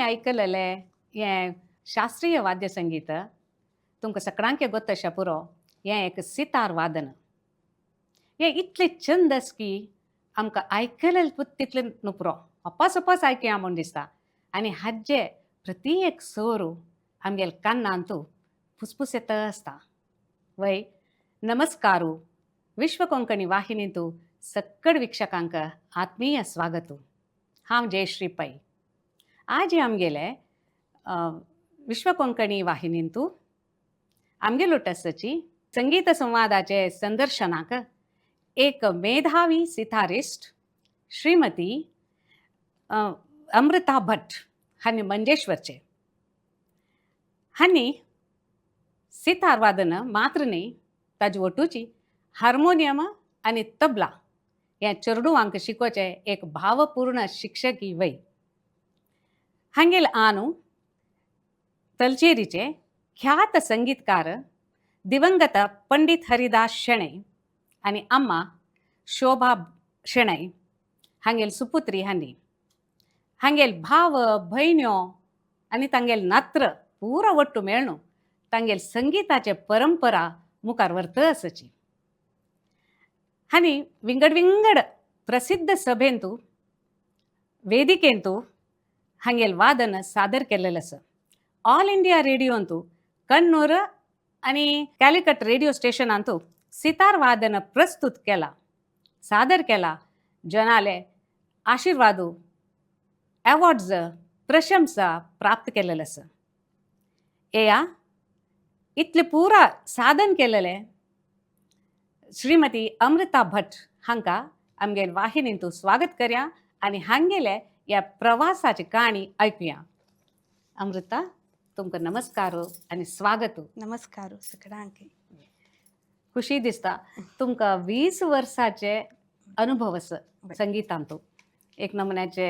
आम्ही ऐकलेले हे शास्त्रीय वाद्य संगीत तुमकां सगळ्यांक गोत्तशें पुरो हें एक सितार वादन हें इतलें चंद आस की आमकां आयकलें तितलें न्हू पुरो अपास आयकया म्हूण दिसता आनी हाजे प्रती एक सोर आमगेल कान्नांतू फुसफुस येत आसता वय नमस्कारू विश्व कोंकणी वाहिनींतू सक्कड वीक्षकांक आत्मीय स्वागत हांव जयश्री पै आज आमगेले विश्व कोंकणी वाहिनींतू आमगेलो टसची संगीत संवादाचे संदर्शनाक एक मेधावी सितारिस्ट श्रीमती अमृता भट हांणी मंजेश्वरचे हांणी सितार वादन मात्र न्ही ताजे वटूची हार्मोनियम आनी तबला हे चेडूवांक शिकोवचे एक भावपूर्ण शिक्षकी वय हांगेल आनू तलचेरीचे ख्यात संगीतकार दिवंगत पंडित हरिदास शेणै आनी अम्मा शोभा शेणै हांगेल सुपुत्री हांणी हांगेल भाव भयण्यो आनी तांगेल नात्र पुरो वट्टू मेळून तांगेल संगीताचे परंपरा मुखार व्हरत आसची हांणी विंगड प्रसिद्ध सभेंतू वेदिकेंतू हांगेल वादन सादर केल्लेलें आसा ऑल इंडिया रेडिओंतू कन्नूर आनी कॅलिकट रेडिओ स्टेशनांतू सितार वादन प्रस्तुत केला सादर केला जनाले आशिर्वादू अवॉर्ड्स प्रशंसा प्राप्त केलेले आसा एया इतले पुरा साधन केलेले श्रीमती अमृता भट हांकां आमगेल वाहिनींतू स्वागत करया आनी हांगेले ह्या प्रवासाची काणी ऐकुया अमृता तुमकां नमस्कार आनी स्वागत नमस्कार सगळ्यांक खुशी दिसता तुमकां 20 वर्साचे अनुभव आसा संगीतांतू एक नमुन्याचे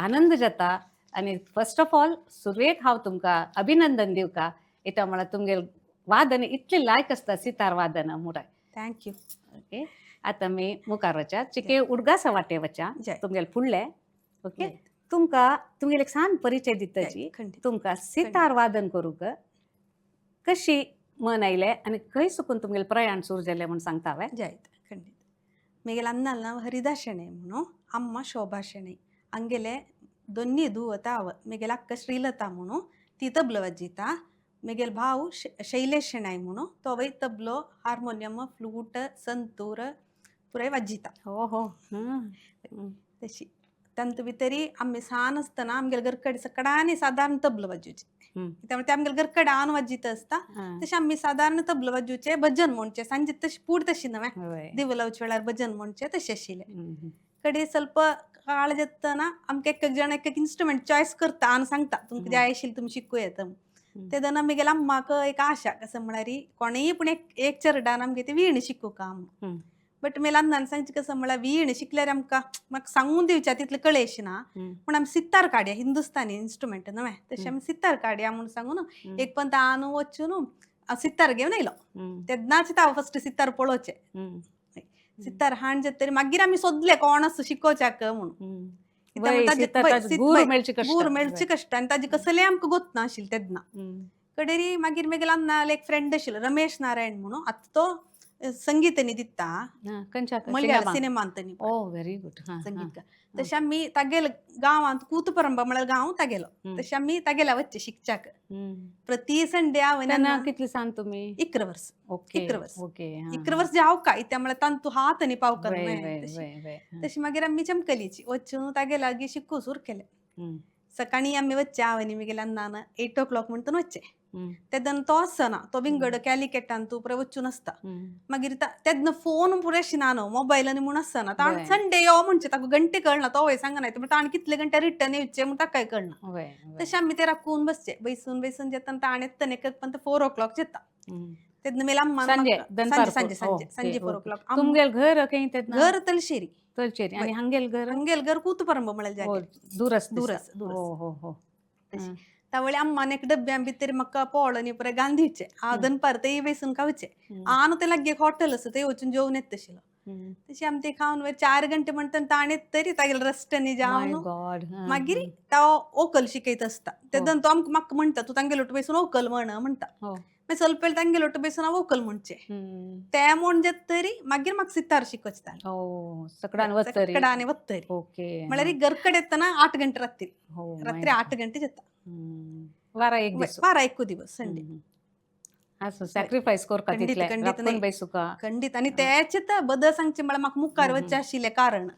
आनंद जाता आनी फर्स्ट ऑफ ऑल सुरवेक हांव तुमकां अभिनंदन दिवका इता म्हळ्यार तुमगेल वादन इतलें लायक आसता सितार वादन मुडाय थँक्यू ओके आतां आमी मुखार वचा चिके उडगासा वाटे वचा तुमगेल फुडले ओके तुमकां तुमगेल एक सान परिचय दिताची तुमकां सितार वादन करूंक कशी मन आयले आनी खंय सुकून तुमगेल प्रयाण सुरू जालें म्हूण सांगता हांवें जायत खंडीत मेगेल अन्नाल नांव हरिदास शेणै म्हणून अम्मा शोभा शेणै हंगेले दोन्नी धुवता आव मेगेल अक्क श्रीलता म्हणून ती तबलो वाजिता मेगेल भाव शैलेश शेणै म्हणून तो वय तबलो हार्मोनियम फ्लूट संतूर पुराय वाजिता हो हो तशी तांतू भितरी आमी सान आसतना आमगेल घरकडे सकाळांनी सादारण तबलो वाजोवचे त्यामुळे ते आमगेल घरकडे आन वाजित आसता तशें आमी सादारण तबलो वाजोवचे भजन म्हणचे सांजे तशी पूड तशी न्हय दिव लावचे वेळार भजन म्हणचे तशें आशिल्लें कडे ಸ್ವಲ್ಪ काळ जेतना आमकां एक जण एक इन्स्ट्रुमेंट चॉयस करता आनी सांगता तुमकां जाय आशिल्लें तुमी शिकूं येता ते दन आमी गेला म्हाका एक आशा कसं म्हळ्यार कोणेय पूण एक चरडान आमगे ते वीण शिकूं का बट मेलान सांगचे कसं म्हळ्यार वीण शिकल्यार आमकां म्हाका सांगून दिवच्या तितलें कळेश ना पूण आमी सितार काडया हिंदुस्तानी इन्स्ट्रुमेंट न्हय तशें आमी सितार काडया म्हूण सांगून एक पण आनू वचून सितार घेवन येयलो तेन्नाच हांव फस्ट सितार पळोवचें सितार हाण जे तरी मागीर आमी सोदले कोण आसा शिकोवच्याक म्हणून गूर मेळची कश्ट आनी ताजे कसलें आमकां गोत नाशिल्लें तेन्ना कडेरी मागीर मेगेल अन्नाल एक फ्रेंड आशिल्लो रमेश नारायण म्हणून आतां तो संगीत न्ही दिता मलयाळ सिनेमांत न्ही व्हेरी गुड संगीतकार तशें आमी तागेल गांवांत कुतपरंबा म्हळ्यार गांव तागेलो तशें आमी तागेला वच्चे शिकच्याक प्रती संडे हांव कितले सांग तुमी 11 वर्स ओके 11 वर्स जे हांव काय त्या म्हळ्यार तांतू हात न्ही पावकर तशी मागीर आमी चमकलीची वचून तागे लागीं शिकूं सुरू केलें सकाळीं आमी वच्चे हांव आनी म्हगेल्या अन्नान 8 o'clock म्हणटून वच्चे तेदन तो आसना तो विंगड कॅलिकटान तूं पुराय वचून आसता मागीर तेदन फोन पुराय शिना न्हू मोबायल आनी म्हूण आसना ताण संडे यो म्हणचे ताका घंटे कळना तो वय सांगना ताण कितले घंटे रिटर्न येवचे म्हूण ताकाय कळना तशें आमी ते राखून बसचे बैसून जेतना ताण येता एक पण 4 o'clock जेता तेदन मेला सांजे 4 o'clock तुमगेल घर घर तलशेरी आनी हंगेल घर कुतपरंब म्हळ्यार दूर त्यावेळी अम्मान एक डब्यां भितर म्हाका पोळो न्ही पुराय घालून दिवचे हांव दनपार ते बेसून खावचे आनी ते लागी एक हॉटेल आसा थंय वचून जेवून येत तशिलो तशी आमी ते खावन 4 घंटे म्हणटा ताणे तरी तागेले रस्त्यानी माय जावन गॉड मागीर तो ओकल शिकयत आसता तेदन तो म्हाका म्हणटा तूं तांगेलो बसून ओकल म्हण म्हणटा मागीर ಸ್ವಲ್ಪ वेळ तांगेलो बसून हांव ओकल म्हणचे ते म्हणजे तरी मागीर म्हाका सितार शिकोवचे सगळ्यान वतरी कडाने वतरी ओके म्हळ्यार घरकडे येतना 8 गंटे रात्री 8 गंटे जाता वारा एक दीस वारा एकू दिवस संडे असं सॅक्रिफायस करता खंडीत तितले खंडीत राखून नाही. बैसुका खंडीत आणि त्याचेत बदल सांगचे म्हळ्यार म्हाका मुखार वचचे आशिल्ले कारण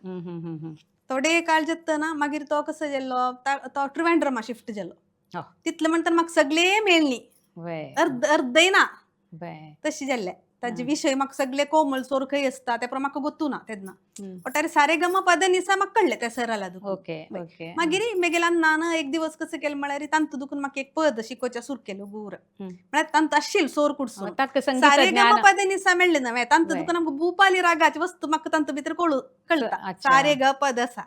थोडे काळ जेतना मागीर तो कसो जाल्लो तो ट्रिवेंड्रमा शिफ्ट जालो तितले म्हणटा म्हाका सगळे मेळ्ळी अर्धय ना तशी जाल्ले ताजे विशय म्हाका सगळे कोमल सोर खंय आसता ते म्हाका गोतू ना तेन्ना ಒಟ್ಟಾರೆ सारेगम पदनिसा म्हाका कळ्ळे त्या सराला मागीर मेगेल अण्णान एक दिवस कसं केलें म्हळ्यार तांत दुखून म्हाका एक पद शिकोवच्या सुरू केलो गुर म्हळ्यार तांत आशिल्लो सोर कुडसून सारेगम पदनिसा मेळ्ळे ना तांत दुखून आमकां भूपाली रागाची वस्तू म्हाका तांत भितर कळटा सारे ग पद आसा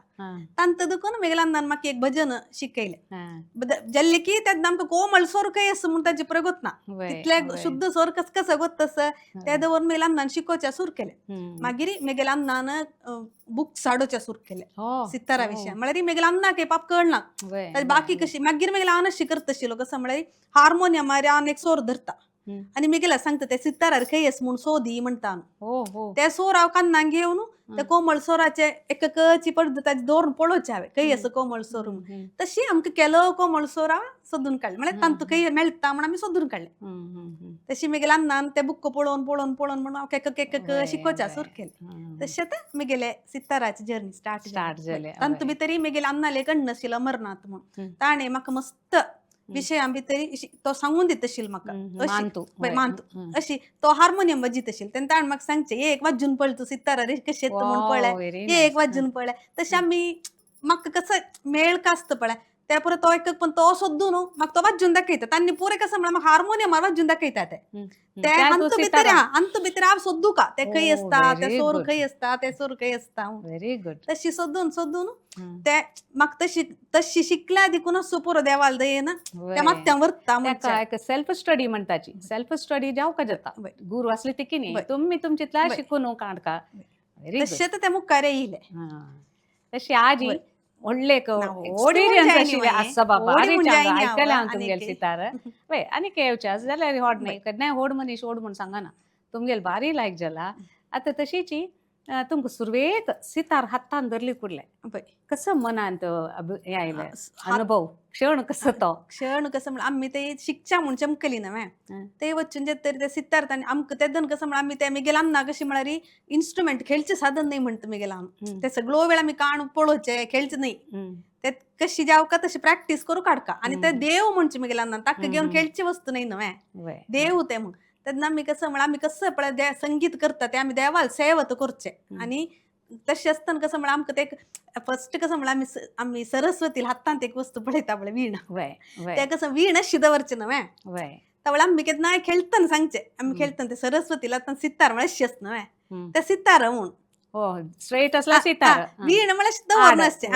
तांत दुखून मेगेल अण्णान म्हाका एक भजन शिकयलें जाल्ले की तेन्ना आमकां कोमल सोर खंय आसा म्हूण ताजे पुरे गोतना तितले शुद्ध सोर कसो गोत तसं ते दवरून मेगेल अण्णान शिकोवच्या सुरू केलें मागीर मेगेल अण्णान बुक्स हाडोवच्या सुरू केले सितारा विशय म्हळ्यार मेगेल अण्णाक हे पाप कळना बाकी कशी मागीर मेगेल हांव अशी करता आशिल्लो कसो म्हळ्यार हार्मोनियमार हांव एक सोर धरता आनी मेगेला सांगता ते सितारार खंय आसा म्हूण सोदी म्हणटा ते सोर हांव कान्नाक घेवन त्या कोमळ सोराचे एक कची पडताचे दवरून पळोवचे हांवें खंय आसा कोमळ सोर म्हणून तशी आमकां केलो कोमळ सोर हांव सोदून काडलें म्हळ्यार तांतू खंय मेळटा म्हण आमी सोदून काडलें तशी मेगेल अण्णान ते बुक्क पळोवन पळोवन पळोवन म्हणून हांव एक शिकोवच्या सुरू केलें तशेंच मेगेले सिताराची जर्नी स्टार्ट जाले तांतू भितरी मेगेल अण्णाले कण्ण आशिल्लो अमरनाथ म्हणून ताणें म्हाका मस्त विशयां भितर तो सांगून दिता आशिल्लो म्हाका मानतो अशी तो हार्मोनियम वाजीत आशिल्लो तेन्ना ताणें म्हाका सांगचें एक वाजून पळय तूं सितारा कशें येता म्हूण पळय एक वाजून पळय तशें आमी म्हाका कसो मेळ कास्त पळय त्या परत तो एक पण तो सोदू न्हू म्हाका तो वाजून दाखयता तांणी पुरे कसं म्हळ्यार म्हाका हार्मोनियमार वाजून दाखयता ते अंत भितर हांव सोदू का ते खंय आसता ते सोर खंय आसता ते सोर खंय आसता व्हेरी गुड तशी सोदून ते म्हाका तशी शिकल्या देखून असो पुरो देवाल दयेन त्या मात्यां व्हरता म्हणजे सेल्फ स्टडी म्हणटाची सेल्फ स्टडी जावका जाता गुरू असले ते की नाही तुम्ही तुमचितल्या शिकून काढका तशें ते मुखार येयले तशी आजी ಒಳ್ಳೆ एक्सपिरियन्स आशिल्ले आसा बाबा आनी आयकलें हांव तुमगेल सितार वय आनी केवच्या जाल्यार होड न्ही केन्नाय होड मनीस होड म्हूण सांगना तुमगेल भारी लायक जाला आतां तशीची तुमकां सुरवेक सितार हातान धरली कुडले कसं मनांत हे आयलें अनुभव क्षण कसो तो क्षण कसं म्हळ्यार आमी ते शिक्षा म्हूण चमकली ना ते वचून जे तरी ते सितार तांणी आमकां तेदन कसं म्हळ्यार आमी ते मेगेल अण्णा कशी म्हळ्यार इन्स्ट्रुमेंट खेळचे साधन नाही म्हणटा मेगेल हांव ते सगळो वेळ आमी काण पळोवचे खेळचे नाही ते कशी जावका तशी प्रॅक्टीस करू काडका आनी ते देव म्हणचे मेगेल अण्णा ताका घेवन खेळची वस्तू नाही न्हय देव ते म्हूण तेन्ना आमी कसं म्हळ्यार आमी कसं पळय संगीत करता ते आमी देवाल सेवत करचे आनी तशें आसतना कसं म्हळ्यार आमकां ते फस्ट कसं म्हळ्यार आमी सरस्वतीला हातांत एक वस्तू पळयता पळय वीण ते कसं वीण अशी दवरचे न्हय त्यावेळेस आमी केन्ना खेळतना सांगचे आमी खेळतना ते सरस्वतीला सितार म्हळ्यार अशी आसता न्हय ते सितार म्हूण स्ट्रेट असला सितार वीण म्हळ्यार दवर नासचे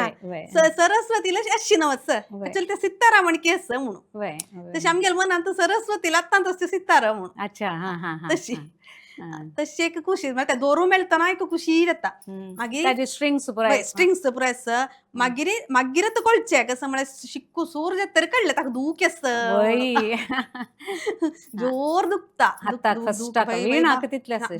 सरस्वतीला अशी नवत ऍक्च्युअली ते सितारा म्हण की आसा म्हणून तशें आमगेल्या मनांत सरस्वतीला आतांत असते सितारा म्हूण अच्छा तशी तशी एक खुशी त्या दोरू मेळतना एक खुशी जाता मागीर स्ट्रिंग्स पुराय आसा मागीर कळचे कसं म्हळ्यार शिक्कू सूर जे तरी कळले ताका दूख आसता जोर दुखता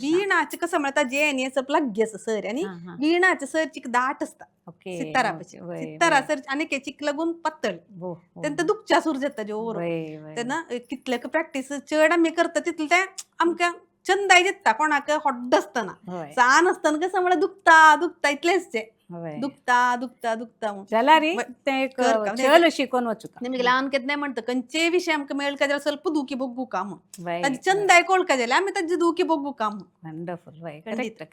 वीणाचे कसं म्हळ्यार ताजे न्ही असं प्लग्गी आसा सर आनी वीणाचे सरची दाट आसता सितारा सर आनी केचीक लागून पातळ तेन्ना दुखच्या सूर जाता जोर तेन्ना कितले प्रॅक्टीस चड आमी करता तितले ते आमकां चंदाय जेता कोणाक हॉड्ड आसतना सान आसतना कसं म्हळ्यार दुखता इतलेंच ते दुखता जाल्यार शिकोवन वचूं निमगे ल्हान केन्नाय म्हणटा खंयचे विशय आमकां मेळका जाल्यार ಸ್ವಲ್ಪ दुखी बग्गू का म्हूण ताजी चंदाय कळका जाल्यार आमी ताजी दुखी बग्गू का म्हूण वंडरफुल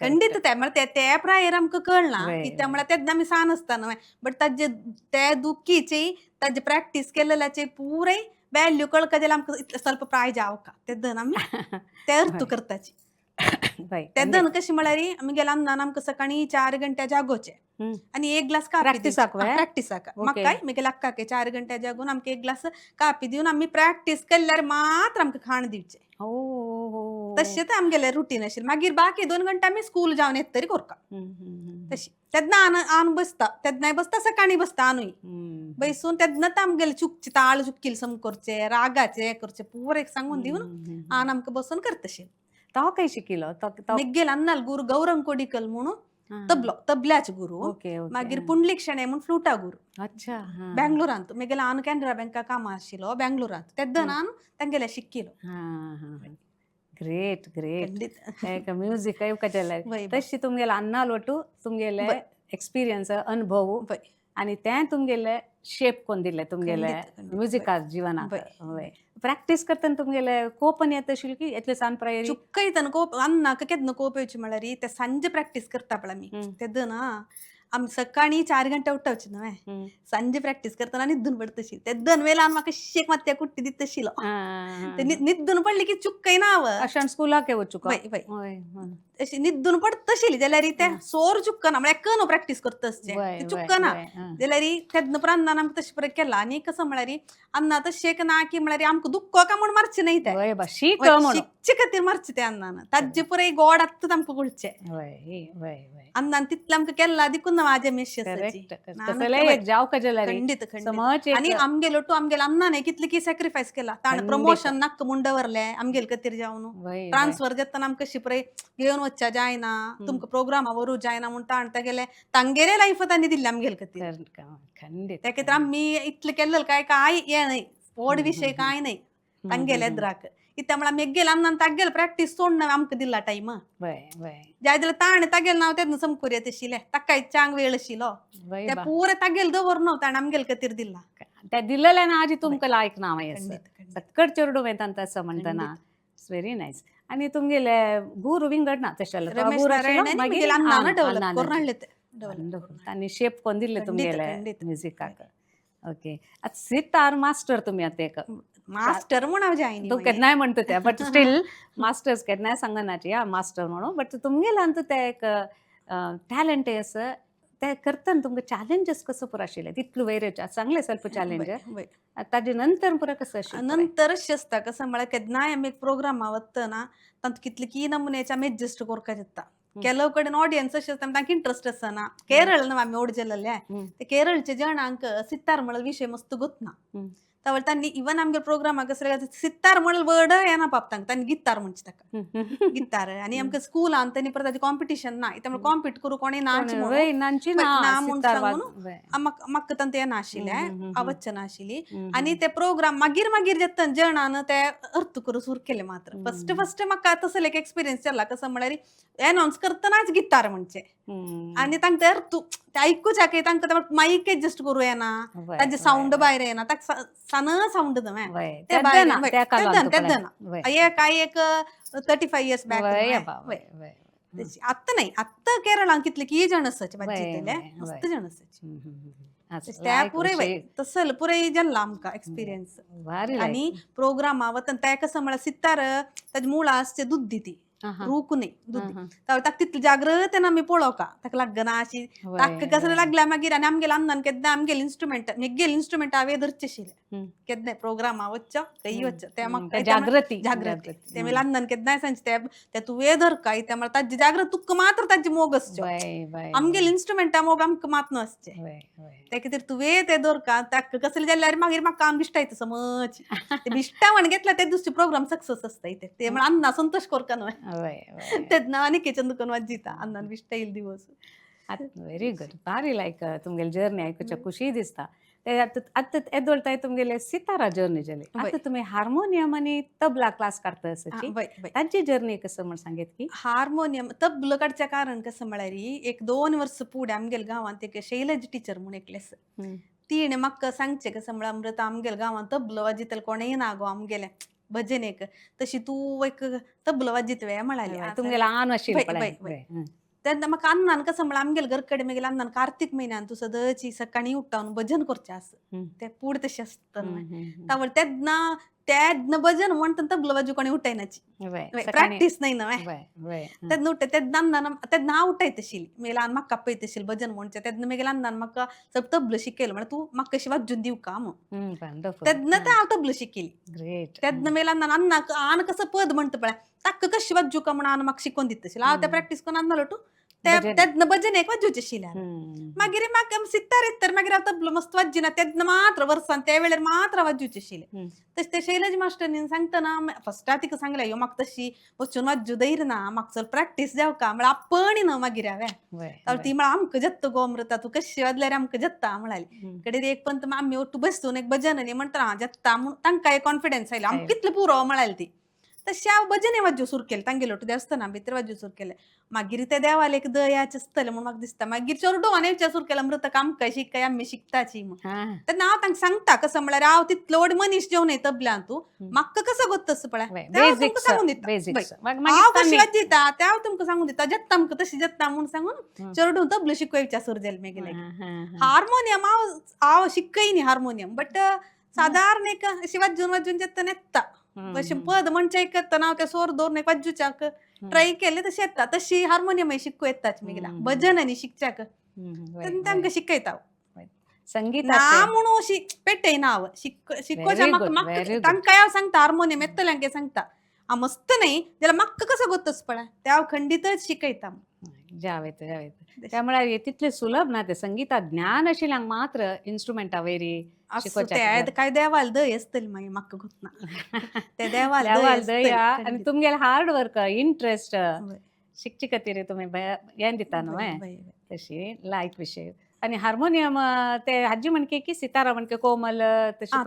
खंडीत ते म्हळ्यार ते प्रायर आमकां कळना कित्याक म्हळ्यार तेन्ना आमी सान आसतना बट ताजे ते दुखीची ताजी प्रॅक्टीस केलेल्याचे पुराय व्हॅल्यू कळका जाल्यार आमकां ಸ್ವಲ್ಪ प्राय जावका तेदन आमी ते अर्थ करताची तेदन कशी म्हळ्यार आमी गेला अण्णान आमकां सकाळी 4 घंटे जागोवचे हम्म. आणि एक ग्लास कापी Practice आकवे? प्रॅक्टिस आका Okay. म्हाका काय म्हगे लाक्काके 4 घंटे जागून आमके एक ग्लास कापी दिवन आमी प्रॅक्टिस केल्यार मात्र आमकां खाण दिवचे हो हो हो. तशें तर आमगेलें रुटीन आशिल्लें मागीर बाकी 2 घंटे आमी स्कूल जावन येत तरी कोरका तशी तेन्ना आन बसता तेन्नाय बसता सकाळी बसता आनूय बैसून तेन्नाच आमगेले चुकचे ताळ चुकील सम करचे रागाचे करचे पुरे सांगून दिवन आन आमकां बसून करतशें तो काही शिकिलो तो मेग्गेल अन्नाल गुरु गौरंग कोडिकल म्हणून तबल्याचे गुरु ओके ओके मागीर पुंडलीक शेणे म्हणून फ्लुटा गुरु अच्छा बँगलोरांत मेगेले आन कॅनरा बँका काम आशिल्लो बँगलोरांत तेद्दन आन तेंगेले शिकिलो ಗ್ರೇಟ್ ಗ್ರೇಟ್ ಖಂಡಿತ ಮ್ಯೂಸಿಕ್ ಕಜಲ್ಲ ವೈ तशी तुमगेले अन्नाल ಒಟ್ಟು तुमगेले वय. एक्सपिरियन्स अनुभव वय. आणि ते तुमगेले शेप कोण दिले तुमगेले खंडित. म्युझिका जिवनाक वय. प्रॅक्टिस करतना तुमगेले कोपन येत आशिल्ली की येतले सान प्रायरी चुक्कयतन कोप अन्नाक केदन कोप येवची म्हळ्यार ते सांजे प्रॅक्टिस करता पळय आमी तेदन आमी सकाळी 4 घंटे उठवचे न्हय सांजे प्रॅक्टिस करतना न्हिदून पडतशी तेदन वेळान म्हाका शेक मात्या कुट्टी दित तशिलो ते न्हिदून पडली की चुक्कय नाव अशान स्कुलाक वचूक वय वय अशी न्हिदून पडतशिली जाल्यार ते सोर चुक्कना म्हळ्यार कनो प्रॅक्टिस करतसचे ते चुक्कना जाल्यार तेदन पर अन्नान आमकां तशें पळय केला आनी कसं म्हळ्यार अन्ना तशें शेक ना की म्हळ्यार आमकां दुख्खो का म्हूण मारचे न्हय ते शीक शिकचे खातीर मारचे ते अन्नान ताजे पुराय गोड आत्ताच आमकां कळचे अन्नान तितलें आमकां केला देखून माझ्या जाव कजला खंडित खंडित आणि आमगेलो टू आमगेला अन्नाने कितले की सॅक्रिफायस केला ताण प्रमोशन नक्क मुंडवरले आमगेल कतीर जावन ट्रान्सफर जेतना आमकां कशी पळय घेवन वच्चा जायना तुमकां प्रोग्रामा वरू जायना म्हूण ताण तेगेले तांगेले लायफ तांणी दिल्ले आमगेल कतीर खंडित त्या खातीर आमी इतलें केल्लें काय ये न्हय व्हड विशय काय न्हय तांगेले द्राक इत्यामुळे आमी गेला अन्नान तागेल प्रॅक्टिस सोडून आमकां दिला टायम जाय जाल्यार ताण तागेल नांव तेन्ना समकुर्येत आशिल्लें ताकाय चांग वेळ आशिल्लो ते पुरे तागेल दवरनो ताण आमगेल कतीर दिला त्या दिलेल्या ना आजी तुमकां लायक नाव सक्कड चेरडू येतात असं म्हणतना इट्स व्हेरी नायस आणि तुमगेले गुरु विंगड ना तशें रमेश नारायण मागीर अन्नान डेव्हलप करून हाडले ते तांणी शेप कोण दिल्ले तुमगेले म्युझिकाक ओके आता सितार मास्टर तुम्ही आता एक मास्टर म्हूण हांव जायनी तूं केन्नाय म्हणटा ते बट स्टील मास्टर्स केन्नाय सांगनाची या मास्टर म्हणून बट तुमगेल्यान ते एक टॅलंट आसा ते करतना तुमकां चॅलेंजीस कसो पुरो आशिल्ले तितलो वेरेचे चांगले सेल्फ चॅलेंज ताजे नंतर पुरो कसं आशिल्लें नंतर अशें आसता कसं म्हळ्यार केन्नाय आमी एक प्रोग्रामा वतना तातूंत कितले की नमुन्याचे आमी एडजस्ट करपाक येता ಕೆಲವು ಕಡೆ ಆಡಿಯನ್ಸ್ ಅಷ್ಟೇ तांकां इंट्रस्ट आसना केरळ आमी ओड जाल्ले ते केरळचे जणांक सितार म्हणल्यार विशय मस्त गोतना त्यावेळी तांणी इवन आमगे प्रोग्रामाक सितार म्हणल्यार वर्ड येना पाप तांणी गितार म्हणचे ताका गितार आनी आमकां स्कुलान तांणी परत ताजें कॉम्पिटिशन ना त्यामुळे कॉम्पिट करू कोणी नाच ना म्हूण सांगून म्हाका तांतें येना आशिल्लें आवच्च नाशिल्ली आनी ते प्रोग्राम मागीर मागीर जेतना जणान ते अर्थ करू सुरू केले मात्र फस्ट म्हाका तसले एक एक्सपिरियन्स जाल्ला कसं म्हळ्यार एनाउन्स करतनाच गितार म्हणचे आनी तांकां ते अर्थ ते आयकूच्या तांकां माईक एडजस्ट करू येना ताजे साऊंड भायर येना ताका सन साऊंड एक 35 इयर्स बॅक आत्ता नाही आत्ता केरळान कितले की जण आसाचे मस्त जण आसाचे त्या पुरे तसल पुरे जाल्ला आमकां एक्सपिरियन्स आनी प्रोग्रामा वतना ते कसं म्हळ्यार सितार ताजे मुळां आसचे दुद्दी ती रूक न्ही दुद्दी ताका तितली जागृतेन आमी पळोवका ताका लागना अशी ताका कसले लागल्या मागीर आनी आमगेले अन्नान केन्ना आमगेले इंस्ट्रुमेंट हांवें धरचे आशिल्ले केन्नाय प्रोग्रामा वच्चो खंय वच्चो ते म्हाका जागृती ते मागीर अन्नान केन्नाय सांगचे ते तुवें धरका ते म्हळ्यार ताजी जागृत तुका मात्र ताजी मोग आसच्यो आमगेले इंस्ट्रुमेंटा मोग आमकां मात नासचे ते खातीर तुवें ते धरका ताका कसले जाल्यार मागीर म्हाका आम बिश्टा येता समज ते बिश्टा म्हण घेतला ते दुसरे प्रोग्राम सक्सेस आसता ते म्हळ्यार अन्ना संतोष करका न्हय तेन्ना आनिकेचें दुकान वाजिता अन्नान बिश्टा येयले दिवस व्हेरी गुड भारी लायक तुमगेली जर्नी आयकुच्या खुशी दिसता ते आतां येदोळताय तुमगेले सितारा जर्नी जाली आतां तुमी हार्मोनियम आनी तबला क्लास काडता आसाची तांची जर्नी कसं म्हण सांगीत की हार्मोनियम तबलो काडच्या कारण कसं म्हळ्यार एक 2 वर्स फुडें आमगेल्या गांवांत एक शैलज टिचर म्हूण एकले तिणें म्हाका सांगचें कसं म्हळ्यार अमृता आमगेल्या गांवांत तबलो वाजितले कोणेय ना गो आमगेले भजनेक तशी तूं एक तबलो वाजितवे म्हणाली तुमगेला आन आशिल्ली तेन्ना म्हाका अन्नान कसं म्हळ्यार आमगेले घर कडेन मागीर अन्नान कार्तीक म्हयन्यान तूं सदळची सकाळी उठ्ठावन भजन करचें आस ते पूड तशें आसता त्यावेळी तेन्ना त्यात भजन म्हणता तबलं वाजू कोणी उठायनाची प्रॅक्टिस नाही ना त्यात उठे त्यात ना उठायचं शिल मी लहान मक्का पैतशील भजन म्हणचे त्यातनं मी लहान मक्का सब तबलं शिकेल म्हणजे तू मग कशी वाजून देऊ का मग त्यातनं त्या तबलं शिकेली त्यातनं मी लहान अन्न आण कसं पद म्हणतं पळा ताक कशी वाजू का म्हणून मग शिकवून देतशील त्या प्रॅक्टिस करून आणलं लोटू त्यातनं भजन एक वाजूचे शिला मागीर म्हाका सितार येत तर मागीर हांव तबलो मस्त वाजजिना त्यातनं मात्र वर्सान त्या वेळेर मात्र वाजूचे शिले तशें ते शैलज मास्टरीन सांगतना फस्टा तिका सांगलें ह्यो म्हाका तशी बसून वाजू दईर ना म्हाका चल प्रॅक्टिस जाव का म्हळ्यार आपण ना मागीर हांवें ती म्हळ्यार आमकां जत्त गो अमृता तू कशी वाजल्यार आमकां जत्ता म्हणाली कडेन एक पंत आमी ओट्टू बसून एक भजन न्ही म्हणटा जत्ता म्हूण तांकां एक कॉन्फिडन्स आयलो आमकां कितलो पुरो म्हणाली ती तशें हांव भजन वाजू सुरू केलें तांगेलो लोटू देवस्थाना भितर वाजू सुरू केलें मागीर ते देवाले एक दयाचें आसतलें म्हूण म्हाका दिसता मागीर चोरडो आनी विचार सुरू केला अमृता आमकां शिकाय आमी शिकताची म्हूण तेन्ना हांव तांकां सांगता कसं म्हळ्यार हांव तितलो व्हड मनीस जेवन येता तबल्यान तूं म्हाका कसं गोत तसं पळय सांगून दिता हांव कशी वाजयता ते हांव तुमकां सांगून दिता जत्ता आमकां तशी जत्ता म्हूण सांगून चोरडो तबलो शिकय विचार सुरू जालें मागीर हार्मोनियम हांव शिकय न्ही हार्मोनियम बट सादारण एक अशी वाजून जेत्ता येता अशें पद म्हणचे ऐकता हांव ते सोर दवरून एक वाजूच्याक ट्राय केले तशें येता तशी हार्मोनियम शिकूं येताच मागीर भजन आनी शिकच्याक तांकां शिकयता संगीत ना म्हणून अशी पेटयना हांव शिकोवच्या म्हाका तांकां हांव सांगता हार्मोनियम येतल्यांक सांगता हांव मस्त न्ही जाल्यार म्हाका कसो गोतस पळय ते हांव खंडीतच शिकयता जावेत त्यामुळे तितले सुलभ ना ते संगीता ज्ञान आशिल्ल्यांक मात्र इन्स्ट्रुमेंटा वयरी काय देवाल दय आसतली मागीर म्हाका गोतना ते देवाल दया आनी तुमगेले हार्ड वर्क इंटरेस्ट शिकचे खातीर तुमी हें दिता न्हू तशी लायक विशय आणि हार्मोनियम ते हाजी म्हणके की सितारा म्हणके कोमल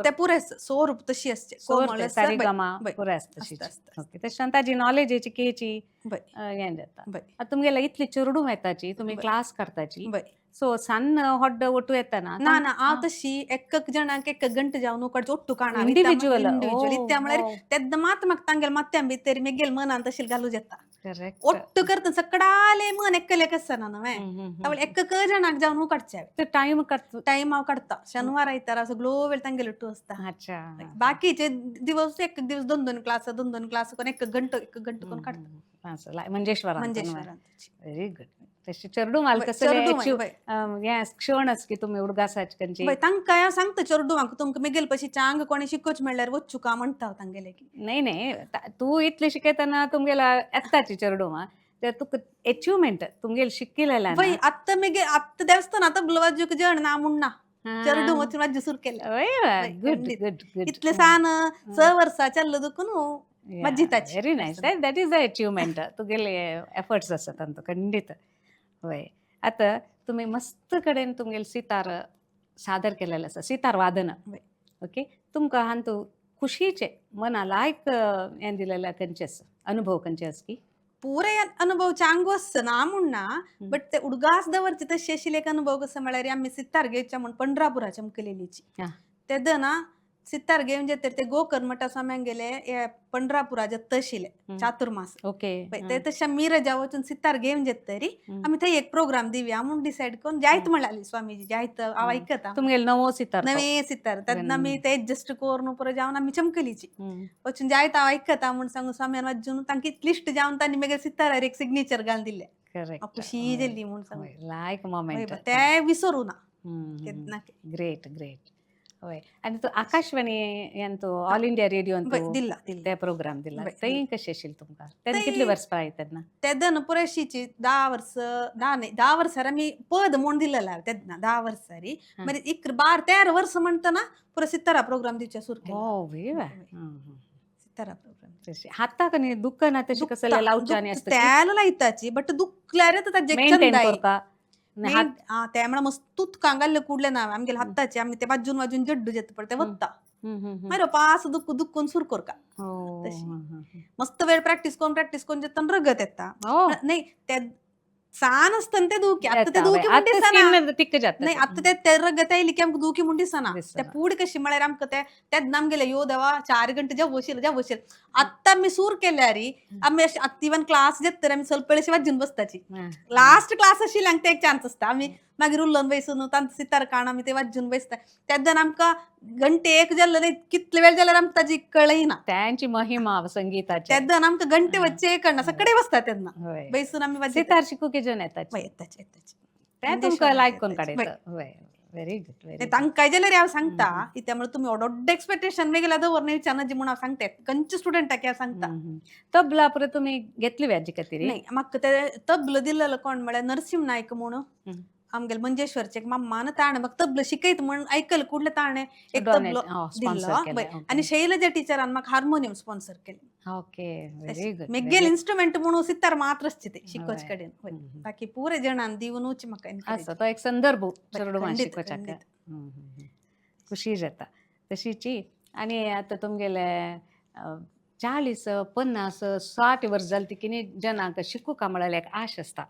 ते पुरे सोर तशी असते कोमल सारेगमा पुरे असते ओके तशें ताजी नॉलेज याची केची हें जाता तुमगेला इतली चेरडू येताची तुम्ही क्लास करताची सो सन हॉट ओटू येता ना ना हांव तशी एक जणांक एक घंटे जावन उकडचे ओट्टू काणा इंडिव्हिज्युअल त्या म्हळ्यार तेन्ना मात म्हाका तांगेल माथ्या भितर मेगेल मनान तशी घालू येता ಒಟ್ಟು ಕರ್ತ ಸಕ್ಕಡಾಲೆ ಮನ್ ಎಕ್ಕಲೆ ಕಸ ನಾನು ಅವಳು ಎಕ್ಕ ಜನಾಕ್ ಜಾವನು ಕಟ್ಚಾವೆ ಟೈಮ್ ಅವ್ ಕಟ್ತಾ ಶನಿವಾರ ಐತಾರ सगळो वेळ तांगेलो टू असता बाकीचे दिवस एक दिवस दोन क्लास कोण एक घंट कोण काढता मंजेश्वर व्हेरी गुड तशी चेरडू माल क्षणच की तुम्ही उडगासाची तांकां हांव सांगता चेरडू म्हाका तुमकां मेगेल पशी चांग कोणी शिकोवच म्हणल्यार वच्चू का म्हणटा तांगेले नाही तू इतले शिकयतना तुमगेला येताची चेरडू ते तुका अचिव्हमेंट तुमगेल शिकिलेला आत्ता देवस्थान आतां ब्लवाजूक जण ना म्हूण ना चेरडू वचून वाजू सुरू केलें गुड इतले सान 6 वर्सां चल्लो दुखून मज्जिताची very nice that is the achievement तुगेले एफर्ट्स आसात तांचो खंडीत होय आता तुम्ही मस्त कडेन तुमगेले सितार सादर केलेले आसा सितार वादन ओके तुमकां हांतू खुशीचे मना लायक हें दिलेले खंयचे आसा अनुभव खंयचे आसा की पुरे अनुभव चांगो आसता ना म्हूण ना बट ते उडगास दवरचे तशें आशिल्ले एक अनुभव कसो म्हळ्यार आमी सितार घेवच्या म्हूण पंढरापुरा चमकलेलीची तेद ना सितार घेवन जेतर ते गोकर्मठा स्वाम्यांक गेले पंढरापुराचे तशिले चातुर्मास ओके ते तशें मिरजा वचून सितार घेवन जेतरी आमी थंय एक प्रोग्राम दिवया म्हूण डिसायड करून जायत म्हणाली स्वामीजी जायत हांव आयकता तुमगेले नवे सितार तेन्ना आमी ते एडजस्ट करून पुरो जावन आमी चमकलीची वचून जायत हांव आयकता म्हूण सांगून स्वाम्यान वाजून तांकी लिस्ट जावन तांणी मागीर सितारार एक सिग्नेचर घालून दिले खुशी जाली म्हूण सांगून लायक मोमेंट ते विसरू ना ग्रेट होय आणि तो आकाशवाणी यान तो ऑल इंडिया रेडिओन दिला ते प्रोग्राम दिला ते कशें आशिल्लें तुमकां तेन्ना कितली वर्सां पाय तेन्ना तेदन पुरेशीची 10 वर्सां आमी पद म्हूण दिलेला तेन्ना 10 वर्सां मागीर 12-13 वर्सां म्हणटना पुरो सितारा प्रोग्राम दिवचे सुरू केलो सितारा प्रोग्राम हाता कनी दुःख ना तशी कसले लावच्यानी असता त्याला लायताची बट दुखल्यार त्यामुळे मस्त तूत कांगाल्ले कुडले ना आमगेले हाताचे आमी ते वाजून जड्डू जेत पडते वत्ता मागीर पास दुखून सुरू कर का मस्त वेळ प्रॅक्टिस करून जेतना रगत येता नाही ते सान असतं ते दुखी आता ते दुखी नाही आता ते रगत येयली की आमकां दुखी म्हूण दिसना ते पुढे कशी म्हळ्यार आमकां ते आमगेले यो देवा 4 घंटे जेवशील आत्ता आमी सूर केल्यार आमी इवन क्लास जेत तर आमी ಸ್ವಲ್ಪ वेळ वाजून बसताची लास्ट क्लास आशिल्ल्यांक ते एक चान्स आसता आमी मागीर उरलोन बसून तांचो सितार काण आमी ते वाजून बसता तेद्दान आमकां घंटे एक जाल्लो न्ही कितले वेळ जाल्यार आमकां ताजी कळय ना त्यांची महिमा संगीताची तेद्दान आमकां घंटे हा. वच्चे कळना सगळे बसता तेन्ना होय बसून आमी वाजयता सितार शिकू किजन येताची येताचे ते तुमकां मंगेश्वराक लायक कोन येताचे. काडयता होय व्हेरी गुड व्हेरी तांकांय जाल्यार हांव सांगता त्यामुळे तुम्ही व्हडले एक्सपेक्टेशन मेगेला दवरना विचारना जी म्हणून हांव सांगता खंयच्या स्टुडंटाक हांव सांगता तबला परत तुम्ही घेतली व्याजी खातीर नाही म्हाका ते तबलो दिल्लो कोण म्हळ्यार नरसिंह नायक म्हणून हम्म. आमगेले मंजेश्वरचे एक मम्मा ना ताणे म्हाका तबलो शिकयत म्हणून ऐकलं कुठले ताणे एक तबलो दिल्लो आणि शैलजा टिचरान म्हाका हार्मोनियम स्पॉन्सर केले ओके व्हेरी गुड मेगेल इन्स्ट्रुमेंट म्हणून सितार मात्रच ते शिकोच कडेन बाकी पुरे जणांन दिवनूच म्हाका असं तो एक संदर्भ चेडू खंडीत, शिकोवच्याक खंडीत. खुशी जाता तशीची आणि आता तुमगेले 40-50 60 वर्स जाली की जनांक शिकू का म्हळ्यार एक आश असता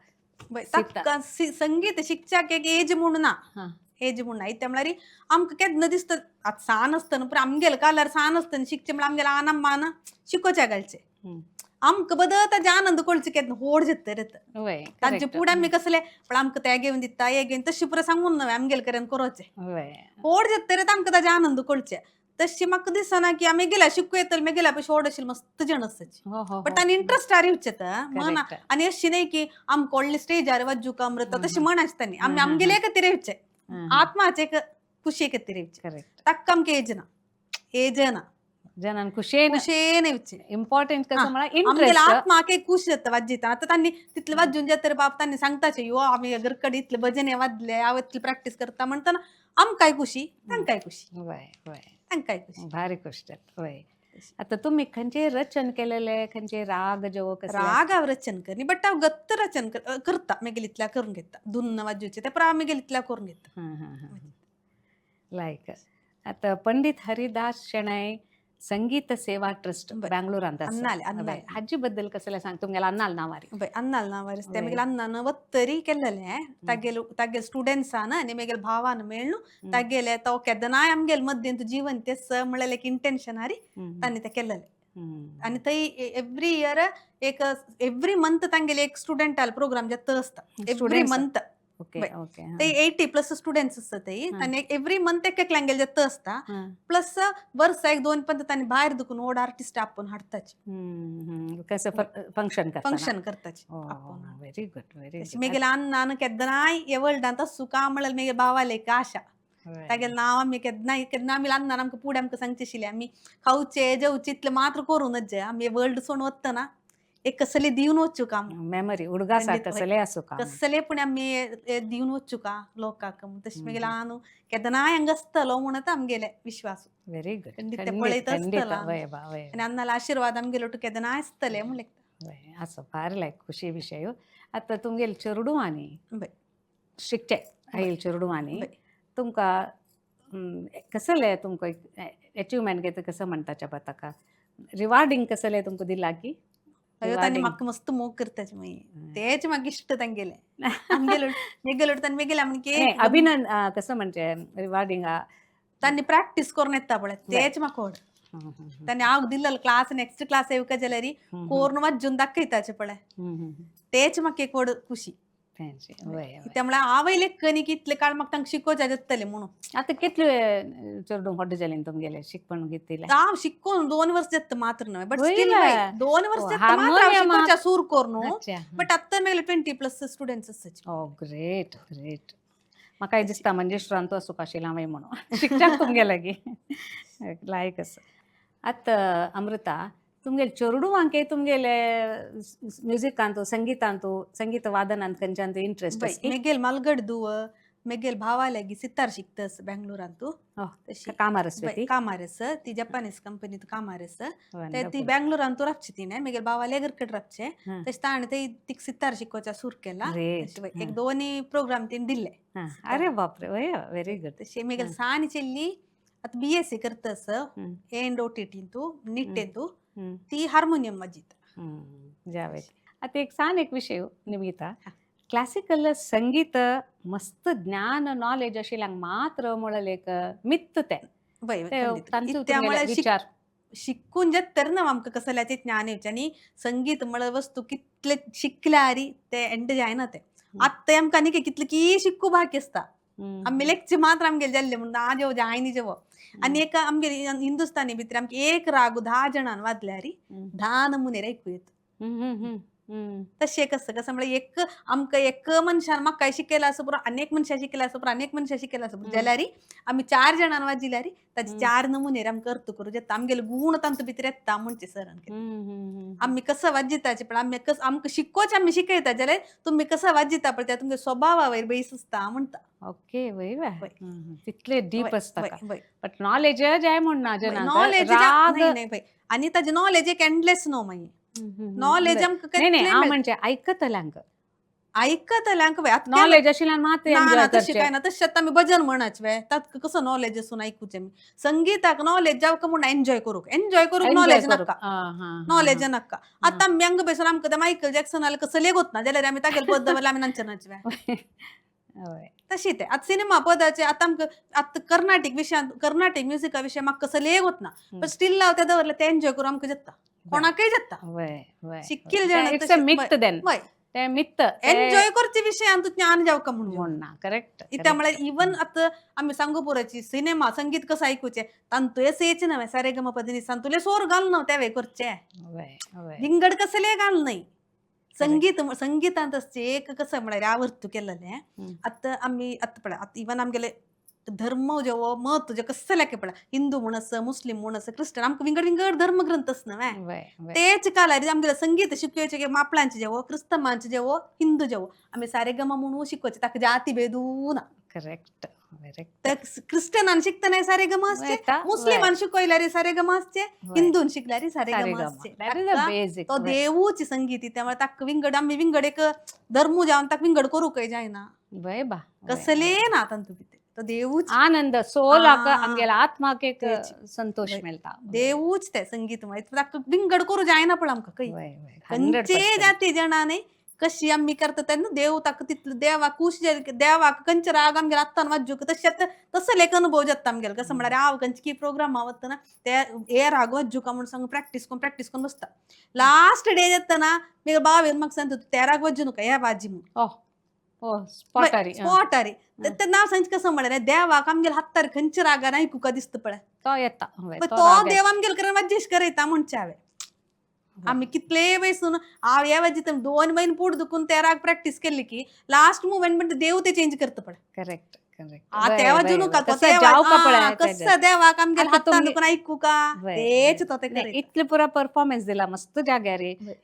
ताका संगीत शिकच्याक एक एज म्हणून ना एज म्हणून ना त्या म्हळ्यार आमकां केन्ना दिसता आतां सान आसतना पूण आमगेले कालार सान आसतना शिकचे म्हळ्यार आमगेले आनंद शिकोवच्या घालचे आमकां बदल ताजे आनंद कळचे केन्ना होड जेतर तांचे फुडें आमी कसले पण आमकां ते घेवन दिता हे घेवन तशी पुरो सांगून न्हय आमगेले कडेन करचे होड जेतर आमकां ताजे आनंद कळचे तशी म्हाका दिसना की आमी गेल्या शिकू येतले मी गेल्या पयशे व्हड आशिल्ली मस्त जण आसताची बट तांनी इंट्रस्ट हार येवचे म्हणा आनी अशी न्हय की आमकां व्हडले स्टेजार वाजू का अमृता तशी म्हण आसतानी आमी आमगेले खातीर येवचे आत्माचे खुशी खातीर येवचे ताका आमकां एज ना जनान खुशेन येवचे इम्पॉर्टंट कसं म्हळ्यार आमगेले इंटरेस्ट आत्माक एक खुशी जाता वाजयता आतां तांणी तितले वाजून जेतर बाप तांणी सांगताचे यो आमी घरकडे इतले भजने वाजले हांव इतली प्रॅक्टीस करता म्हणटना आमकांय खुशी तांकांय खुशी तांकांय खुशी भारी गोष्ट होय आता तुम्ही खंयचे रचन केलेले खंयचे राग जो राग हांव रचन करनी बट हांव गत्त रचन करता मेगेलीतल्या करून घेता धुन्न वाजूचे ते हांव मेगेलीतल्या करून घेता लायक आता पंडित हरिदास शेणय संगीत सेवा ट्रस्ट बेंगळूरांत हाजी बद्दल कसले सांग तुमगेला अन्नाल नावारी अन्नाल नावारी ते मेगेल अन्नान वत्तरी केल्लेले तागेल स्टुडंट्सान आनी मेगेल भावान मेळ्ळू तागेले तो केदनाय आमगेल मध्यंत जीवन तेच म्हळ्यार एक इंटेन्शन हारी तांणी ते केल्लेले आनी थंय एव्हरी इयर एक एव्हरी मंथ तांगेले एक स्टुडंटाल प्रोग्राम जेत आसता एव्हरी मंथ ते 80+ स्टुडंट्स आसता थंय आनी एव्हरी मंथ एक लँग्वेज जेत आसता प्लस वर्सा एक 2 पंत तांणी भायर दुखून ओड आर्टिस्ट आपूण हाडताचे फंक्शन करताचे व्हेरी गुड व्हेरी मेगेल अन्नान केदनाय हे वर्ल्डांत आसूं का म्हळ्यार मेगेल भावाले एक आशा तागेलें नांव आमी केन्ना आमी अन्नान आमकां फुडें आमकां सांगचे आशिल्ले आमी खावचे जेवचे इतले मात्र करूनच जाय आमी वर्ल्ड सोडून वतना एक कसले दिवन वचू का मेमरी उडगासा कसले आसूं का कसले पण आमी दिवन वचू का लोकांक तशें मेगेले न्हू केदनाय हांगा आसतलो म्हणत आमगेले विश्वास व्हेरी गुड ते पळयत आसतलो आनी अन्नाला आशिर्वाद आमगेलो तूं केदनाय आसतले म्हणलें असं फार लायक खुशी विशय आता तुमगेले चेडू आनी शिकचे आईल चेडू आनी तुमकां कसले तुमकां अचिवमेंट घेता कसं म्हणटाचे पळय ताका रिवार्डिंग कसले तुमकां दिला की तांणी म्हाका मस्त मोग करताचे मागीर तेच म्हाका इश्ट तांगेले आमगेलो मेगेलो तांणी मेगेल्या म्हणजे अभिनंद कसं म्हणजे रिवार्डिंग तांणी प्रॅक्टीस करून येता पळय तेच म्हाका व्हड तांणी हांव दिल्लो क्लास नेक्स्ट क्लास येवका जाल्यार कोरून वाजून दाखयताचे पळय तेच म्हाका एक व्हड खुशी त्यामुळे हांव लेखनी की इतले काळ म्हाका तांकां शिकोवचे जातले म्हणून आता कितले चेडूं व्हड जालें तुमगेले शिकपण घेतले हांव शिकून 2 वर्स जाता मात्र न्हय बट स्टील 2 वर्स जाता मात्र शिकोवच्या सूर करून बट आत्ता मेगले 20+ स्टुडंट्स आसताचे ग्रेट ग्रेट म्हाका दिसता मंजेश्वरान तो असो आशिल्लो हांवें म्हणून शिकच्याक तुमगेले की लायक असं आतां अमृता तुमगेले चेडूवांके तुमगेले म्युझिकांत संगीत वादनांत खंयच्यान इंट्रस्ट मेगेल मालगड दुव मेगेल भावा लागी सितार शिकतास बेंगळूरांत कामारस ती जपानीज कंपनीत कामारस ती बेंगळूरांत रावची तिने मेगेल भावा लेगरकड रावचे तशें ताणें ती सितार शिकोवच्या सूर केला एक 2 प्रोग्राम तिने दिले अरे बापरे व्हेरी गुड तशें मेगेल सानी चेल्ली आता BSc करतास AND नीट ती हार्मोनियम वाजयता जावे आता एक सांग एक विषय निमिता क्लासिकल संगीत मस्त ज्ञान नॉलेज आशिल्ल्यांक मात्र म्हळ्यार एक मित्त ते विचार शिकून जे तर ना आमकां कसल्याचें ज्ञान येवचें आनी संगीत म्हळ्यार वस्तू कितले शिकल्यार ते एंड जायना ते आत्ता आमकां न्ही कितले की शिकू बाकी आसता आमी लेक्चे मात्र आमगेले जाल्ले म्हणून आजेव जे आयनी जेवो आनी एक आमगे हिंदुस्तानी भितर आमगे एक राग 10 जणांन वाजल्यार 10 नमुने आयकूं येता तशें कसं म्हणल्यार एक आमकां एक मनशान म्हाका शिकयला आसा पुरो अनेक मनशां शिकयला आसा पुरो अनेक मनशां शिकयला आसा पुरो जाल्यार आमी 4 जणांन वाजिल्यार ताचे 4 नमुने आमकां अर्थ करूं येता आमगेले गूण तांतू भितर येता म्हणचे सरान आमी कसं वाजिताचे पण आमी आमकां शिकोवचे आमी शिकयता जाल्यार तुमी कसं वाजिता पळय त्या तुमच्या स्वभावा वयर बेस आसता म्हणटा ओके तितले डीप असता बट नॉलेज जाय म्हणना नॉलेज नाही आणि ताजे नॉलेज एक एंडलेस नो मागीर नॉलेज आमकां म्हणजे ऐकतल्यांक ऐकतल्यांक नॉलेज आशिल्ल्यान मात तशें काय ना तशें आतां आमी भजन म्हणाच वे ताका कसं नॉलेज असून ऐकूचे आमी संगीताक नॉलेज जावं म्हण एन्जॉय करूंक नॉलेज नाका नॉलेज नाका आतां आमी हांगा बसून आमकां ते मायकल जॅक्सन जाल्यार कसं लेगोत ना जाल्यार आमी तागेले पद दवरले आमी नाचनाच वे तशी ते आतां सिनेमा पदाचे आतां आमकां आतां कर्नाटीक म्युझिका विशयी म्हाका कसं लेगोत ना पण स्टील लाव ते दवरले ते एन्जॉय करूं आमकां जाता कोणाकय जाता शिकिल्ले जाण एन्जॉय करचे विशयान तू ज्ञान जावका म्हणून करेक्ट त्यामुळे इवन आता आम्ही सांगोपुराची सिनेमा संगीत कसं ऐकूचे तांतुले सेच नव्हे सारे गम पदनी सांतुले सोर घाल न त्या वे करचे विंगड कसले घाल नाही संगीतांत एक कसं म्हळ्यार आवडतो केलेले आता आम्ही आता पळय इवन आमगेले धर्म जेवो महत्व जे कसं लागे पळय हिंदू म्हण आस मुस्लिम म्हण आस क्रिश्चन आमकां विंगड विंगड धर्मग्रंथ न्हय तेच कालार आमगेले संगीत शिकवचे मापळांचे जेवो क्रिस्तमांचे जेवो हिंदू जेवो आमी सारे गमा म्हणून शिकवचे ताका जाती भेदू ना करेक्ट क्रिश्चनान शिकतना सारे गमा आसचे मुस्लिमान शिकयल्यार सारे गमा आसचे हिंदून शिकल्यार सारे गमा आसचे तो देवूच संगीत त्यामुळे ताका विंगड आमी विंगड एक धर्म जावन ताका विंगड करूंकय जायना कसले ना तांतू भितर तो देवूच आनंद सोलाक आमगेला आत्माक एक संतोष मेळटा देवूच ते संगीत ताका विंगड करूं जायना पण आमकां खंयचे जाती जणांनी कशी आमी करता तेन्ना देव ताका तितलो देवाक खुश देवाक खंयचे राग आमगेले आत्तान वाजूक तसले एक अनुभव जाता आमगेले कसं म्हळ्यार हांव खंयची प्रोग्राम वतना ते हे राग वाजूका म्हणून सांगून प्रॅक्टीस करून बसता लास्ट डे येतना मी बावेर म्हाका सांगता ते राग वाजू नका हे वाजी म्हणून स्पॉटारी ते नाव सांगचे कसं म्हळ्यार देवाक आमगेले हातार खंयचे रागान ऐकूका दिसता पळय तो येता तो देव आमगेले करून वाजेश करयता म्हणचे हांवें आमी कितले वयसून हांव हे वाजिता 2 महिने पोट दुखून ते राग प्रॅक्टीस केली की लास्ट मुवमेंट म्हणजे देव ते चेंज करता पळय करेक्ट ते वाजू नका कसं देवाक आमगेले हातान दुखून ऐकूका तेच तो ते इतले पुरा परफॉर्मन्स दिला मस्त जाग्यार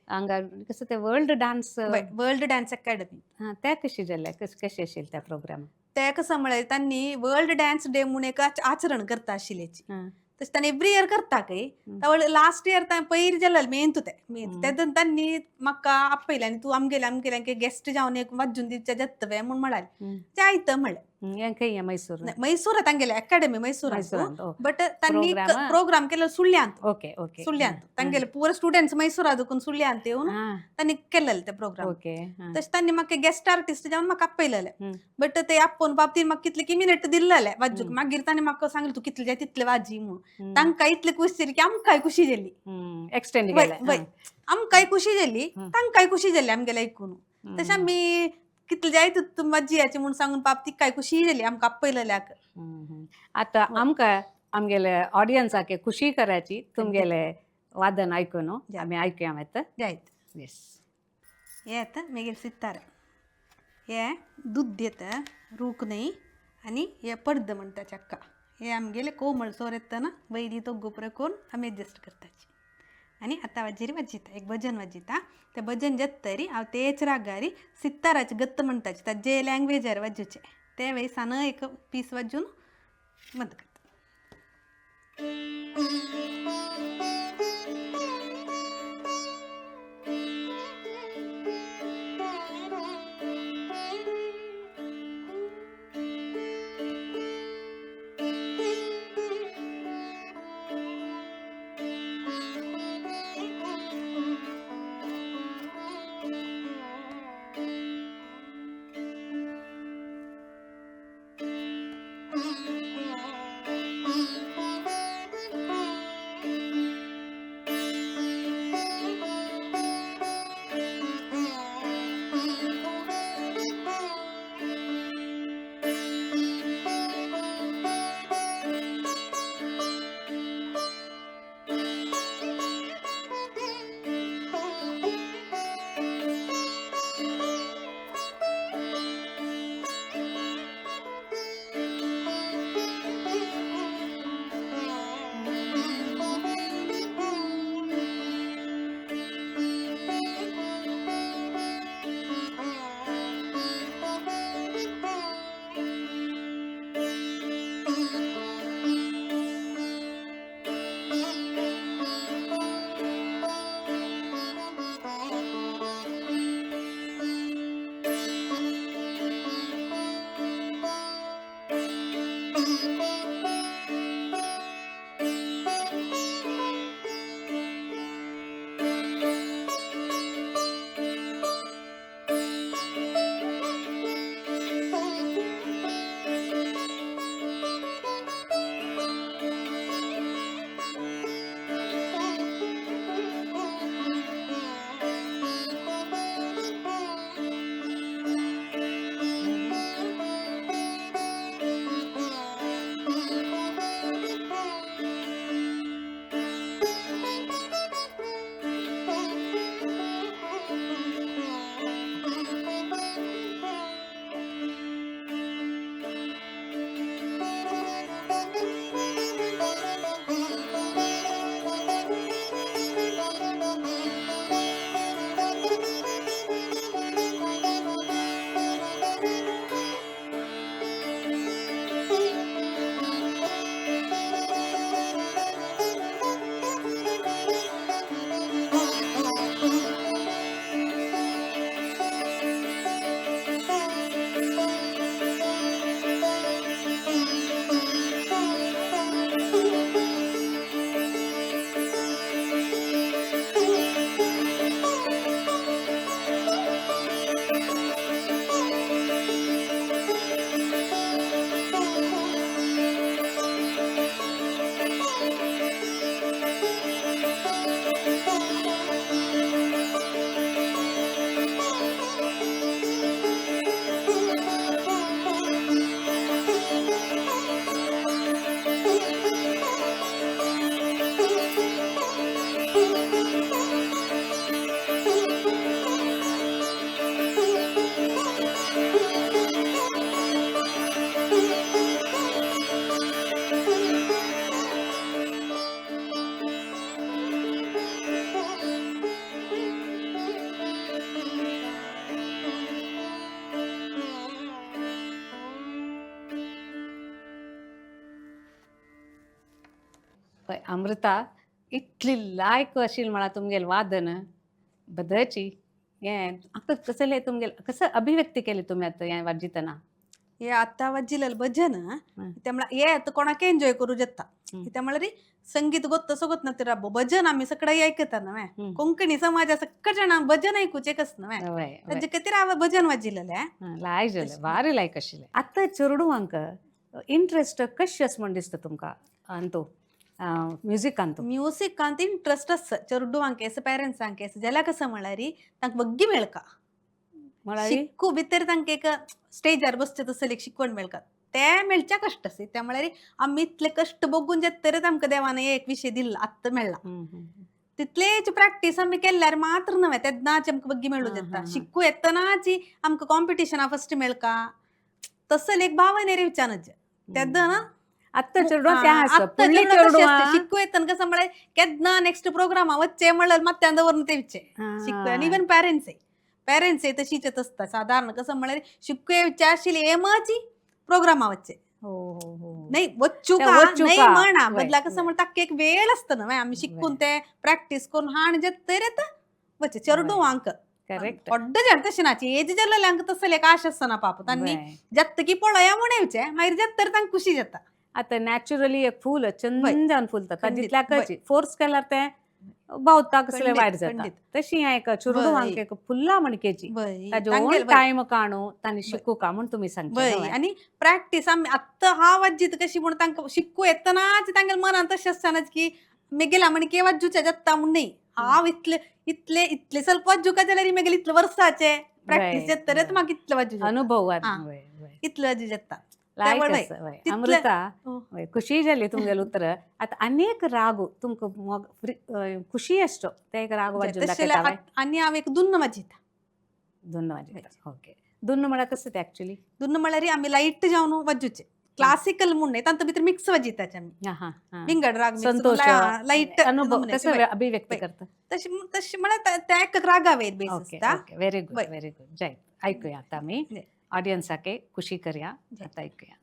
हांगा कसं ते वर्ल्ड डान्स अकॅडमी ते कशी जाल्ले कशें आशिल्ले त्या प्रोग्राम ते कसं म्हळ्यार तांणी वर्ल्ड डान्स डे म्हणून एक आचरण करता आशिल्लेची तशें तांणी एवरी इयर करता खंय त्यावेळेस लास्ट इयर पयर जालें मेन तेन्ना तांणी म्हाका आपयलें आनी तूं आमगेल्यांक गेस्ट जावन एक वाजून दिवचे जातवे म्हूण म्हळाले जायत म्हणलें मैसूर तांगेले अकॅडमी मैसूर बट तांणी प्रोग्राम केलो सुळ्यांत तांगेले पुरे स्टुडंट्स मैसूरा दुखून सुळ्यांत येवन तांणी केलेले ते प्रोग्राम तशें तांणी म्हाका गेस्ट आर्टिस्ट जावन म्हाका आपयलेले बट ते आपोवन बाबतीन म्हाका कितले की मिनिट दिल्ले वाजूक मागीर तांणी म्हाका सांगलें तूं कितले जाय तितले वाजी म्हणून तांकां इतले खुशी जाली की आमकांय खुशी जाली एक्सटेंड आमकांय खुशी जाली तांकांय खुशी जाली आमगेले ऐकून तशें आमी कितले जाय तितले वाजी याची म्हणून सांगून बाबती काय खुशी जाली आमकां आपयलेल्याक आतां आमकां आमगेले ऑडियन्साक खुशी करायची तुमगेले वादन आयकून आमी ऐकया जायत हे येता मागीर सितार हे दूध येता रूख न्हय आनी हे पडद म्हणटा चक्का हे आमगेले कोमळ सोर येतना वयली तो गोपुरा करून आमी एडजस्ट करताची आनी आतां वाजिता एक भजन वाजिता ते भजन जेतरी हांव तेच रागारी सिताराचे गत्त म्हणटाचे ताजे लँग्वेजार वाजूचे ते वेळेसान एक पीस वाजून बंद करता पळय अमृता इतली लायक आशिल्ली म्हळ्यार तुमगेलें वादन बदची हें आतां कसलें तुमगेलें कसं अभिव्यक्ती केली तुमी आतां हें वाजितना हे आता वाजिलेलं भजन त्यामुळे हे आता कोणाक एन्जॉय करू जेता त्यामुळे रे संगीत गोत्त सोगत ना राबो भजन आम्ही सगळं ऐकता ना कोंकणी समाजा सगळं जण भजन ऐकूचे कस ना हय ताजे खातीर हांव भजन वाजिलेलें लायक भारी लायक आशिल्लें आतां चेडवांक इंट्रस्ट कशें आसा म्हण दिसता तुमकां अंतू म्युजिकान तू म्युझिकांत इंट्रस्ट आसा चेडवांक एस पेरेंट्सांक एस जाल्यार कसं म्हळ्यार तांकां बग्गी मेळका म्हळ्यार शिकू भितर तांकां एक स्टेजार बसचे तसले एक शिकवण मेळका ते मेळच्या कश्ट आसा त्यामुळे आमी इतले कश्ट बघून जे तरेच आमकां देवान एक विशय दिला आत्ता मेळ्ळा तितलेच प्रॅक्टीस आमी केल्यार मात्र नव्हे तेन्नाच आमकां बग्गी मेळूं येता शिकू येतनाच आमकां कॉम्पिटिशना फर्स्ट मेळका तसं एक भावने रे विचारच तेद्दा ना आत्ता चेडवां शिकू येतना कसं म्हळ्यार केन्ना नेक्स्ट प्रोग्रामा वच्चे म्हणल्यार मात्यान दवरून ते विचे शिकू आनी इवन पेरेंट्स तशीच असता साधारण कसं म्हळ्यार शिकू येवचे आशिल्ले एमाची प्रोग्रामा वच्चे नाही वच्चू का नाही म्हणा बदला कसं म्हणटा एक वेळ असतं ना आम्ही शिकून ते प्रॅक्टिस करून हाण जे तरेत वच्चे चेडवांक करेक्ट ಒಡ್ಡ ಜನ ತಕ್ಷಣಾಚಿ ಏಜ್ ಜಲ್ಲ ಅಂಕ ತಸಲೆ ಕಾಶಸ್ತನ ಪಾಪ ತನ್ನಿ ಜತ್ತಕಿ ಪೊಳಯ ಮುಣೆವಚೆ ಮೈರ್ ಜತ್ತರ ತಂग खुशी जाता आता नॅचरली एक फूल चंदन फुलता ताजितल्या कची फोर्स केल्यार ते भावता कसले वायट जाता तशी हांव एक चेडवांक एक फुल्ला मणकेची ताजे ओन टायम काणू तांणी शिकू का म्हण तुमी सांगता आनी प्रॅक्टीस आमी आत्ता हा वाजीत कशी म्हण तांकां शिकू येतनाच तांगेले मनान तशें आसतानाच की मेगेला म्हणके वाजूचे जाता म्हण न्ही हांव इतले इतले इतले ಸ್ವಲ್ಪ वाजूका जाल्यार मेगेले इतले वर्साचे प्रॅक्टीस जातरेच म्हाका इतले वाजू अनुभव इतले वाजू जाता अमृता खुशी जाली तुमगेले उतर आता अनेक राग तुमकां खुशी अश्टो ते एक राग वाजून दाखयता आनी हांव एक दुन्न वाजयता दुन्न वाजयता ओके दुन्न म्हळ्यार कसं ते एक्चुअली दुन्न म्हळ्यार आमी लायट जावन वाजूचे क्लासिकल म्हणून तांतूं भितर मिक्स वाजयताचे आमी विंगड राग संतोष लायट अनुभव कसं अभिव्यक्त करता तशी तशी म्हळ्यार त्या एक रागावेर बेस आसता व्हेरी गुड जय ऐकूया आता आमी ऑडियन्साके खुशी करूया आता ऐकूया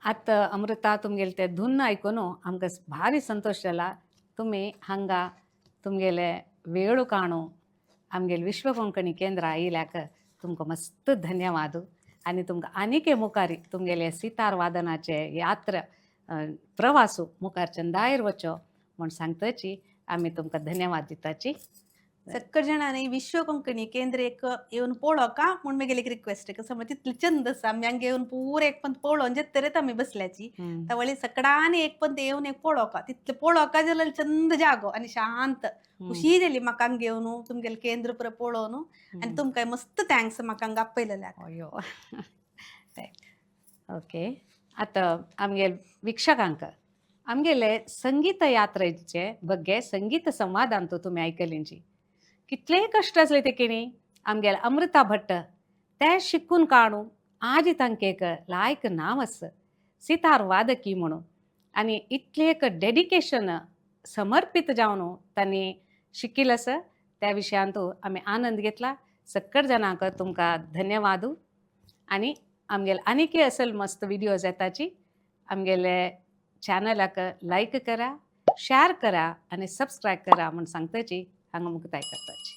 आता अमृता तुमगेले ते धुन्न ऐकून आमकां भारी संतोष जाला. तुम्ही हांगा तुमगेले वेळ काणू आमगेले विश्व कोंकणी केंद्र आयल्याक तुमकां मस्त धन्यवाद. आणि तुमकां आनीक मुखारी तुमगेले सितार वादनाचे यात्रा प्रवास मुखारच्यान दायर वचो म्हूण सांगताची आमी तुमकां धन्यवाद दिताची. सक्कर जाणांनी विश्व कोंकणी केंद्र एक येवन पळोवं का म्हूण म्हगेली एक रिक्वेस्ट कसं म्हणजे तितलें चंद आसा आमी हांगा येवन पुरो एक पंत पळोवन जे तरेत आमी बसल्याची तावळी सकाळांनी एक पंत येवन एक पळोवं का तितलें पळोवं का जाल्यार चंद जागो आनी शांत खुशी जाली म्हाका हांगा येवन तुमगेलें केंद्र पुरो पळोवन आनी तुमकां मस्त थँक्स म्हाका हांगा आपयलेल्याक. अयो ओके. आता आमगे वीक्षकांक आमगेले संगीत यात्रेचे बग्गे संगीत संवादांतू तुम्ही ऐकलींची कितले कष्ट असले ते किणी आमगेले अमृता भट्ट ते शिकून काणू आज तांके एक लायक नाव आस सितार वादकी म्हणून आणि इतले एक डेडिकेशन समर्पित जावन त्यांनी शिकिल आस त्या विशयांतू आम्ही आनंद घेतला. सक्कर जनांक तुमकां धन्यवाद. आणि आमगेले आनीकय असल मस्त व्हिडिओज येताची आमगेले चॅनलाक लाईक करा, शेअर करा आणि सबस्क्राईब करा म्हणून सांगताची हांगा मुक्ताय करताची.